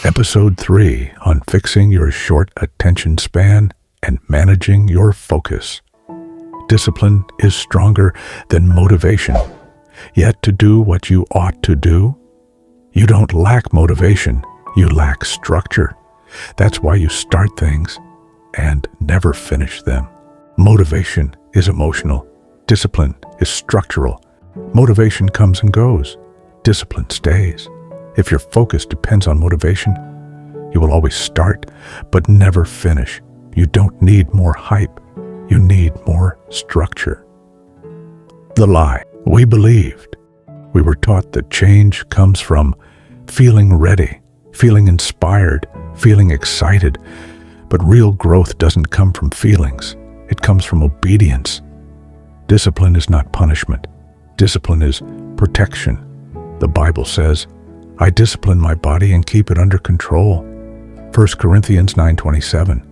Episode 3 on fixing your short attention span and managing your focus. Discipline is stronger than motivation. Yet to do what you ought to do, you don't lack motivation, you lack structure. That's why you start things and never finish them. Motivation is emotional. Discipline is structural. Motivation comes and goes. Discipline stays. If your focus depends on motivation, you will always start but never finish. You don't need more hype. You need more structure. The lie. We believed. We were taught that change comes from feeling ready, feeling inspired, feeling excited. But real growth doesn't come from feelings. It comes from obedience. Discipline is not punishment. Discipline is protection. The Bible says, I discipline my body and keep it under control. 1 Corinthians 9:27.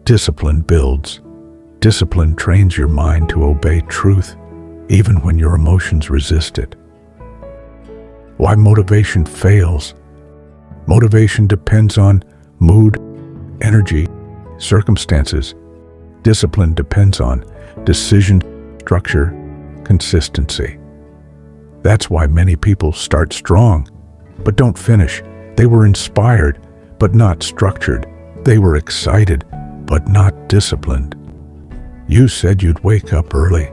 Discipline builds. Discipline trains your mind to obey truth, even when your emotions resist it. Why motivation fails? Motivation depends on mood, energy, circumstances. Discipline depends on decision, structure, consistency. That's why many people start strong, but don't finish. They were inspired, but not structured. They were excited, but not disciplined. You said you'd wake up early,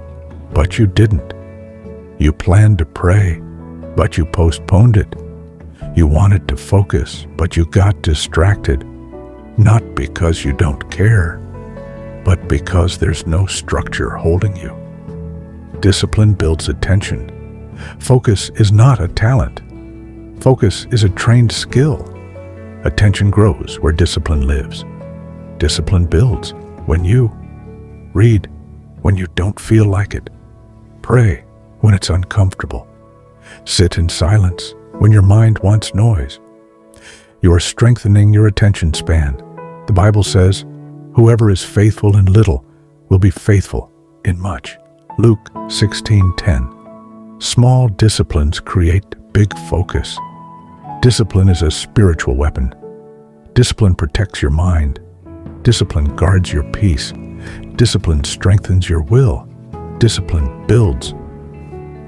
but you didn't. You planned to pray, but you postponed it. You wanted to focus, but you got distracted. Not because you don't care, but because there's no structure holding you. Discipline builds attention. Focus is not a talent. Focus is a trained skill. Attention grows where discipline lives. Discipline builds when you read when you don't feel like it. Pray when it's uncomfortable. Sit in silence when your mind wants noise. You are strengthening your attention span. The Bible says, whoever is faithful in little will be faithful in much. Luke 16:10. Small disciplines create big focus. Discipline is a spiritual weapon. Discipline protects your mind. Discipline guards your peace. Discipline strengthens your will. Discipline builds.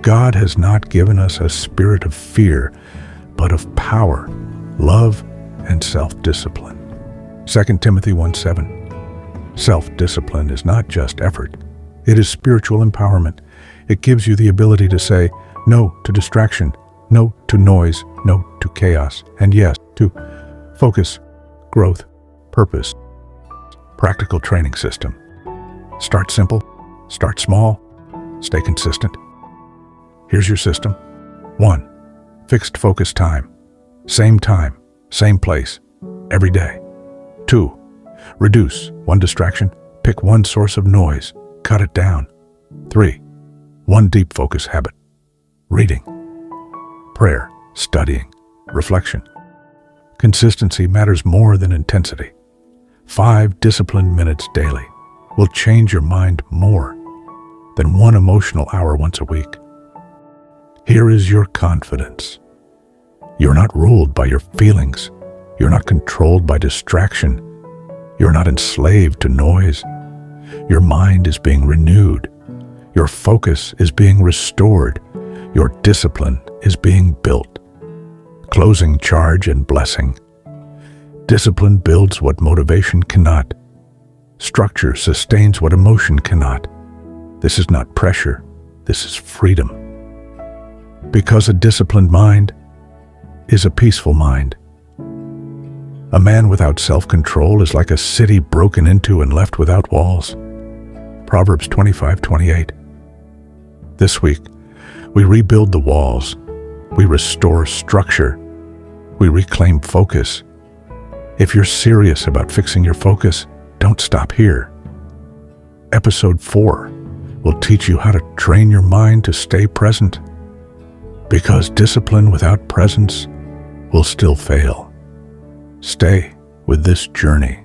God has not given us a spirit of fear, but of power, love, and self-discipline. 2 Timothy 1:7. Self-discipline is not just effort. It is spiritual empowerment. It gives you the ability to say no to distraction, no to noise, no to chaos, and yes to focus, growth, purpose. Practical training system. Start simple, start small, stay consistent. Here's your system. 1. Fixed focus time, same place, every day. 2. Reduce one distraction, pick one source of noise, cut it down. 3. One deep focus habit, reading, prayer, studying, reflection. Consistency matters more than intensity. 5 disciplined minutes daily will change your mind more than one emotional hour once a week. Here is your confidence. You're not ruled by your feelings. You're not controlled by distraction. You're not enslaved to noise. Your mind is being renewed. Your focus is being restored. Your discipline is being built. Closing charge and blessing. Discipline builds what motivation cannot. Structure sustains what emotion cannot. This is not pressure. This is freedom. Because a disciplined mind is a peaceful mind. A man without self-control is like a city broken into and left without walls. Proverbs 25:28. This week, we rebuild the walls. We restore structure. We reclaim focus. If you're serious about fixing your focus, don't stop here. Episode 4 will teach you how to train your mind to stay present. Because discipline without presence will still fail. Stay with this journey.